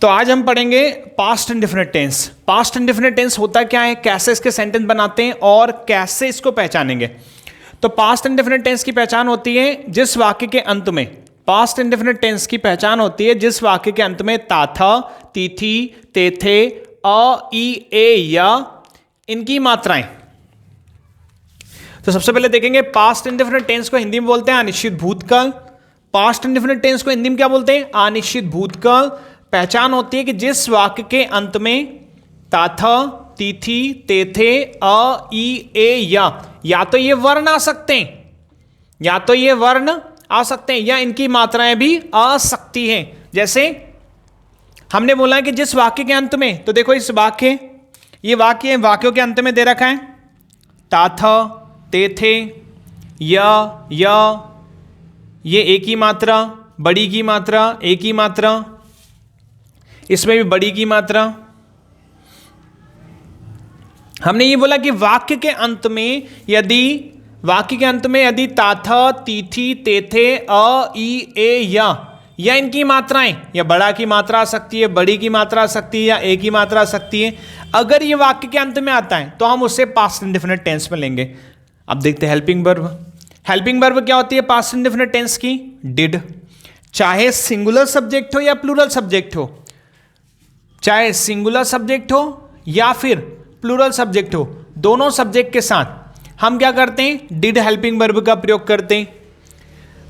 तो आज हम पढ़ेंगे past indefinite tense. Past indefinite tense होता क्या है, कैसे इसके सेंटेंस बनाते हैं और कैसे इसको पहचानेंगे। तो पास्ट इंडेफिनिट टेंस की पहचान होती है जिस वाक्य के अंत में, पास्ट इंडेफिनिट टेंस की पहचान होती है जिस वाक्य के अंत में ता था, ती थी, ते थे, अ, ई, ए, या इनकी मात्राएं। तो सबसे पहले देखेंगे पास्ट इंडेफिनिट टेंस को हिंदी में बोलते हैं अनिश्चित भूतकाल। पास्ट इंडेफिनिट टेंस को हिंदी में क्या बोलते हैं, अनिश्चित भूतकाल। पहचान होती है कि जिस वाक्य के अंत में ता था, ती थी, ते थे, अ, ई, ए, या तो ये वर्ण आ सकते हैं, या तो ये वर्ण आ सकते हैं, या इनकी मात्राएं भी आ सकती हैं। जैसे हमने बोला है कि जिस वाक्य के अंत में, तो देखो इस वाक्य, ये वाक्य वाक्यों के अंत में दे रखा है ता था, ते थे, या, ये एक ही मात्रा, बड़ी की मात्रा, एक ही मात्रा, इसमें भी बड़ी की मात्रा। हमने ये बोला कि वाक्य के अंत में यदि ता था, ती थी, ते थे, अ, ई, ए, या इनकी मात्राएं, या बड़ा की मात्रा आ सकती है, बड़ी की मात्रा आ सकती है, या एक ही मात्रा आ सकती है। अगर ये वाक्य के अंत में आता है तो हम उसे पास्ट इंडेफिनिट टेंस में लेंगे। अब देखते हैं हेल्पिंग वर्ब। हेल्पिंग वर्ब क्या होती है पास्ट इंडेफिनिट टेंस की, डिड। चाहे सिंगुलर सब्जेक्ट हो या प्लूरल सब्जेक्ट हो, चाहे सिंगुलर सब्जेक्ट हो या फिर प्लूरल सब्जेक्ट हो, दोनों सब्जेक्ट के साथ हम क्या करते हैं, डिड हेल्पिंग वर्ब का प्रयोग करते हैं।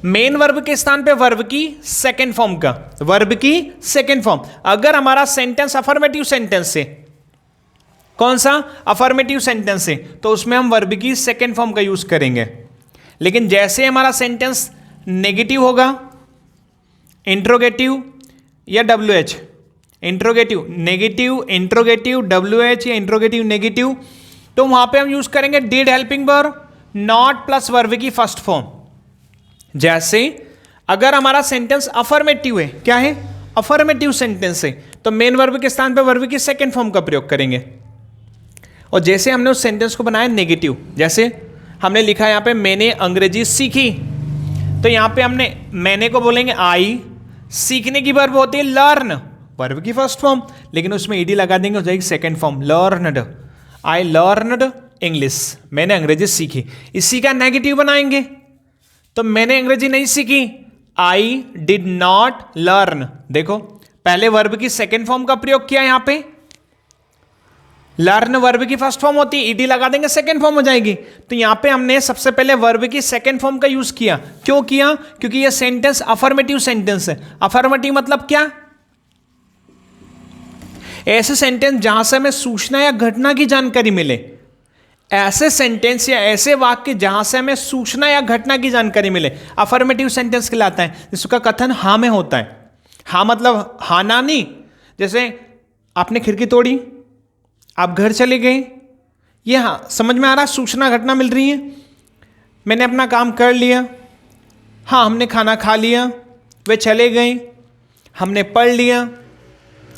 मेन वर्ब के स्थान पे वर्ब की सेकेंड फॉर्म का, वर्ब की सेकेंड फॉर्म। अगर हमारा सेंटेंस अफर्मेटिव सेंटेंस है, कौन सा, अफर्मेटिव सेंटेंस है, तो उसमें हम वर्ब की सेकेंड फॉर्म का यूज करेंगे। लेकिन जैसे हमारा सेंटेंस नेगेटिव होगा, इंट्रोगेटिव या WH, interrogative negative, interrogative WH या इंट्रोगेटिव नेगेटिव, तो वहां पे हम यूज करेंगे did helping verb not plus verb की फर्स्ट फॉर्म। जैसे अगर हमारा सेंटेंस अफर्मेटिव है, क्या है, अफर्मेटिव सेंटेंस है, तो मेन वर्ब के स्थान पे वर्ब की सेकेंड फॉर्म का प्रयोग करेंगे। और जैसे हमने उस सेंटेंस को बनाया नेगेटिव, जैसे हमने लिखा यहां पे मैंने अंग्रेजी सीखी, तो यहां पे हमने मैंने को बोलेंगे आई, सीखने की वर्ब होती है लर्न, वर्ब की फर्स्ट फॉर्म, लेकिन उसमें ईडी लगा देंगे, हो जाएगी second form, learned. I learned English, मैंने अंग्रेजी सीखी। इसी का नेगेटिव बनाएंगे, तो मैंने अंग्रेजी नहीं सीखी, आई डिड नॉट लर्न। देखो पहले वर्ब की सेकेंड फॉर्म का प्रयोग किया, यहां पे लर्न वर्ब की फर्स्ट फॉर्म होती है, ईडी लगा देंगे, सेकेंड फॉर्म हो जाएगी। तो यहां पे हमने सबसे पहले वर्ब की सेकेंड फॉर्म का यूज किया। क्यों किया, क्योंकि यह सेंटेंस अफर्मेटिव सेंटेंस है। अफर्मेटिव मतलब क्या, ऐसे सेंटेंस जहां से हमें सूचना या घटना की जानकारी मिले, ऐसे सेंटेंस या ऐसे वाक्य जहां से हमें सूचना या घटना की जानकारी मिले, अफर्मेटिव सेंटेंस कहलाता है, जिसका कथन हाँ में होता है। हाँ मतलब हाँ ना नहीं, जैसे आपने खिड़की तोड़ी, आप घर चले गए, ये हाँ समझ में आ रहा, सूचना घटना मिल रही है। मैंने अपना काम कर लिया, हाँ हमने खाना खा लिया, वे चले गए, हमने पढ़ लिया,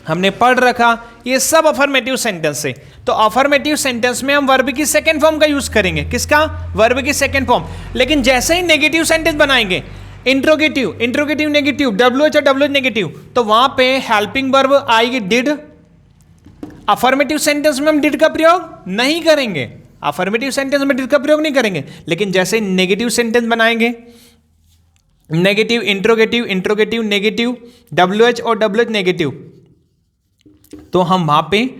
हमने पढ़ रखा, ये सब अफर्मेटिव सेंटेंस है। तो अफर्मेटिव सेंटेंस में हम वर्ब की सेकेंड फॉर्म का यूज करेंगे। किसका, वर्ब की सेकेंड फॉर्म। लेकिन जैसे ही नेगेटिव सेंटेंस बनाएंगे, इंट्रोगेटिव, इंट्रोगेटिव नेगेटिव, WH और WH नेगेटिव, तो वहां पे हेल्पिंग वर्ब आएगी डिड। अफर्मेटिव सेंटेंस में हम डिड का प्रयोग नहीं करेंगे, अफर्मेटिव सेंटेंस में डिड का प्रयोग नहीं करेंगे। लेकिन जैसे नेगेटिव सेंटेंस बनाएंगे, negative, interrogative, interrogative negative, WH और WH नेगेटिव, तो हम वहां पे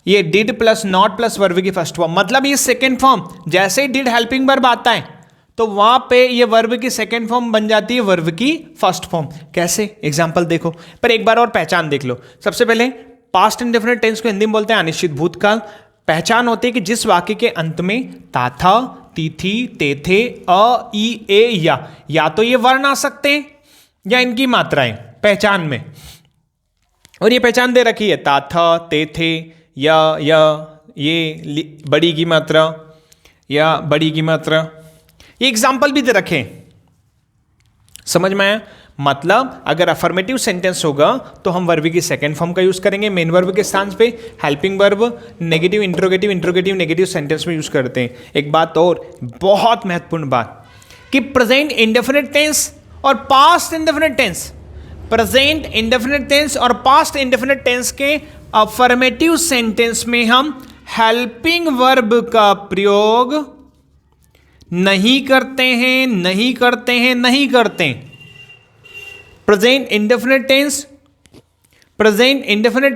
ये did plus not plus verb की फर्स्ट फॉर्म, मतलब ये सेकेंड फॉर्म। जैसे ही डिड हेल्पिंग वर्ब आता है तो वहां पे ये वर्ब की सेकेंड फॉर्म बन जाती है वर्ब की फर्स्ट फॉर्म। कैसे, एग्जांपल देखो, पर एक बार और पहचान देख लो। सबसे पहले पास्ट इंडेफिनिट टेंस को हिंदी में बोलते हैं अनिश्चित भूतकाल। पहचान होती है कि जिस वाक्य के अंत में ता था, ती थी, ते थे, अ, ई, ए, या तो ये वर्ण आ सकते हैं या इनकी मात्राएं पहचान में। और ये पहचान दे रखी है ता था, ते थे, या ये बड़ी की मात्रा या बड़ी की मात्रा, ये एग्जाम्पल भी दे रखे। समझ में आया, मतलब अगर अफर्मेटिव सेंटेंस होगा तो हम वर्ब की सेकेंड फॉर्म का यूज करेंगे, मेन वर्ब के स्थान पे helping verb negative, interrogative, interrogative negative sentence में यूज करते हैं। एक बात और बहुत महत्वपूर्ण बात, कि प्रेजेंट इंडेफिनिट टेंस और past indefinite tense, present indefinite tense और पास्ट इंडेफिनिट टेंस के अफर्मेटिव सेंटेंस में हम हेल्पिंग वर्ब का प्रयोग नहीं करते हैं, नहीं करते हैं, नहीं करते। प्रेजेंट इंडेफिनिट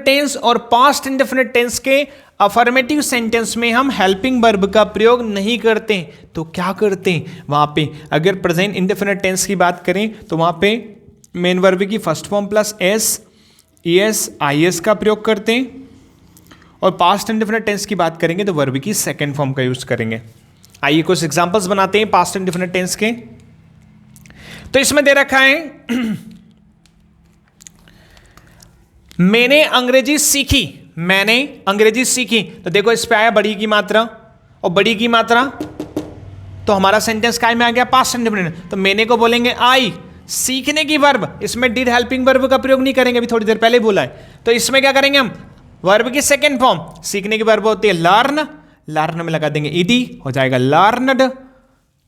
टेंस और पास्ट इंडेफिनिट टेंस के अफर्मेटिव सेंटेंस में हम हेल्पिंग वर्ब का प्रयोग नहीं करते। तो क्या करते हैं वहां पे? अगर प्रेजेंट इंडेफिनिट टेंस की बात करें तो वहां पे मेन वर्ब की first form plus S, E S, I S का प्रयोग करते हैं, और पास्ट इंडेफिनिट टेंस की बात करेंगे तो वर्ब की सेकेंड फॉर्म का यूज करेंगे। आइए कुछ एग्जांपल्स बनाते हैं पास्ट इंडेफिनिट टेंस के। तो इसमें दे रखा है मैंने अंग्रेजी सीखी, मैंने अंग्रेजी सीखी। तो देखो इस पे आया बड़ी की मात्रा, और बड़ी की मात्रा तो हमारा सेंटेंस काय में आ गया? Past indefinite. तो मैंने को बोलेंगे आई, सीखने की वर्ब, इसमें डिड हेल्पिंग वर्ब का प्रयोग नहीं करेंगे, अभी थोड़ी देर पहले बोला है। तो इसमें क्या करेंगे हम? वर्ब की सेकेंड फॉर्म, सीखने की वर्ब होती है लर्न, लर्न में लगा देंगे ईडी, हो जाएगा लर्नड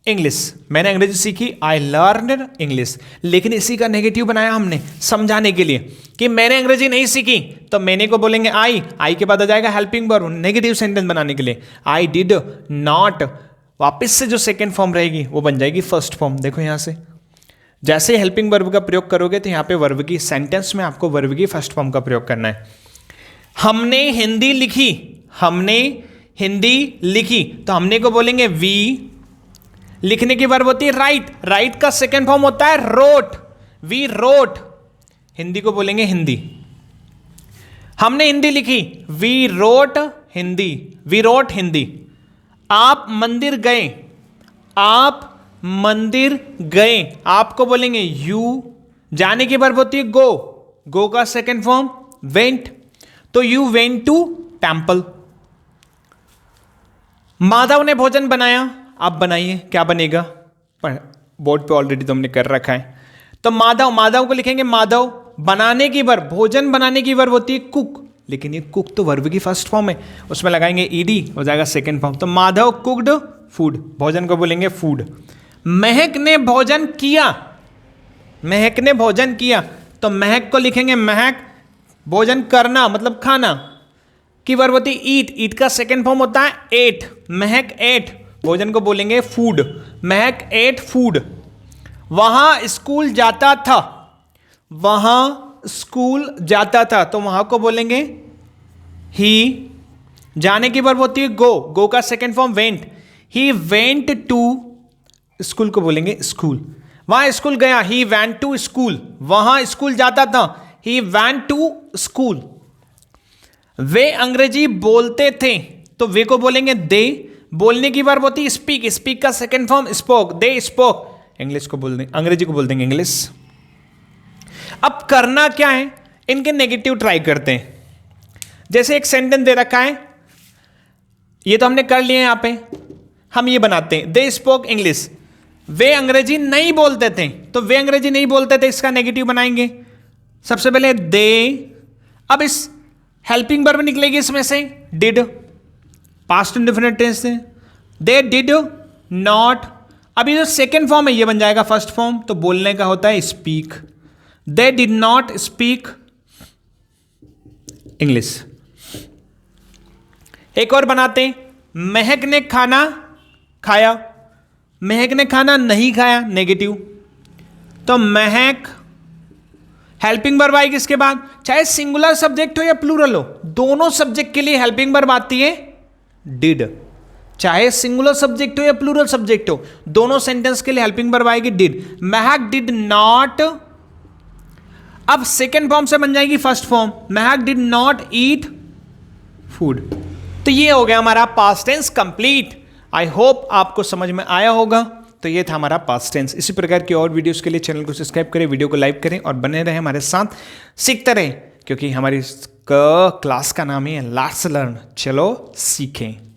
इंग्लिश। मैंने अंग्रेजी सीखी, आई लर्नड इंग्लिश। लेकिन इसी का नेगेटिव बनाया हमने समझाने के लिए कि मैंने अंग्रेजी नहीं सीखी, तो मैंने को बोलेंगे आई, आई के बाद आ जाएगा हेल्पिंग वर्ब, नेगेटिव सेंटेंस बनाने के लिए आई डिड नॉट, वापस से जो सेकेंड फॉर्म रहेगी वो बन जाएगी फर्स्ट फॉर्म। देखो यहां से जैसे हेल्पिंग वर्ब का प्रयोग करोगे तो यहां पे वर्ब की सेंटेंस में आपको वर्ब की फर्स्ट फॉर्म का प्रयोग करना है। हमने हिंदी लिखी, हमने हिंदी लिखी, तो हमने को बोलेंगे वी, लिखने की वर्ब होती है राइट, राइट का सेकेंड फॉर्म होता है रोट, वी रोट, हिंदी को बोलेंगे हिंदी। हमने हिंदी लिखी, we wrote Hindi, we wrote Hindi. आप मंदिर गए, आप मंदिर गए, आपको बोलेंगे यू, जाने की वर्ब होती है गो, गो का सेकेंड फॉर्म वेंट, तो you went to temple. Madhav ने भोजन बनाया, आप बनाइए, क्या बनेगा? बोर्ड पे ऑलरेडी तो हमने कर रखा है। तो माधव, माधव को लिखेंगे माधव, बनाने की वर्ब, भोजन बनाने की वर्ब होती है कुक, लेकिन ये कुक तो वर्ब की फर्स्ट फॉर्म है, उसमें लगाएंगे ईडी, हो जाएगा सेकेंड फॉर्म। तो माधव कुक्ड फूड, भोजन को बोलेंगे फूड। महक ने भोजन किया, महक ने भोजन किया, तो महक को लिखेंगे महक, भोजन करना मतलब खाना की वर्ब होती है ईट, ईट का सेकेंड फॉर्म होता है एट, महक एट, भोजन को बोलेंगे फूड, महक एट फूड। वहां स्कूल जाता था, वहां स्कूल जाता था, तो वहां को बोलेंगे ही, जाने की वर्ब होती है गो, गो का second form went, he went to, school को बोलेंगे स्कूल। वहां स्कूल गया, ही वेंट टू स्कूल, वहां स्कूल जाता था, ही वेंट टू स्कूल। वे अंग्रेजी बोलते थे, तो वे को बोलेंगे दे, बोलने की वर्ब होती है स्पीक, स्पीक का second form spoke, they spoke. English को बोल देंगे, अंग्रेजी को बोल देंगे इंग्लिश। अब करना क्या है, इनके नेगेटिव ट्राई करते हैं। जैसे एक सेंटेंस दे रखा है, ये तो हमने कर लिए यहां पे, हम ये बनाते हैं दे स्पोक इंग्लिश, वे अंग्रेजी नहीं बोलते थे, तो वे अंग्रेजी नहीं बोलते थे, इसका नेगेटिव बनाएंगे। सबसे पहले दे, अब इस हेल्पिंग वर्ब निकलेगी इसमें से डिड, पास्ट इंडेफिनिट टेंस से, दे डिड नॉट। अब ये जो सेकेंड फॉर्म है ये बन जाएगा फर्स्ट फॉर्म, तो बोलने का होता है speak, they did not speak English. एक और बनाते हैं, महक ने खाना खाया, महक ने खाना नहीं खाया, नेगेटिव, तो महक, हेल्पिंग वर्ब आएगी इसके बाद, चाहे सिंगुलर सब्जेक्ट हो या प्लूरल हो, दोनों सब्जेक्ट के लिए हेल्पिंग वर्ब आती है डिड, चाहे सिंगुलर सब्जेक्ट हो या प्लूरल सब्जेक्ट हो, दोनों सेंटेंस के लिए हेल्पिंग वर्ब आएगी डिड। महक डिड नॉट, अब सेकेंड फॉर्म से बन जाएगी first form, Mahak did not eat food. तो ये हो गया हमारा past tense complete. I hope आपको समझ में आया होगा। तो ये था हमारा पास्ट टेंस। इसी प्रकार की और वीडियोस के लिए चैनल को सब्सक्राइब करें, वीडियो को लाइक करें और बने रहें हमारे साथ, सीखते रहें, क्योंकि हमारी क्लास का नाम है लर्न। चलो सीखें।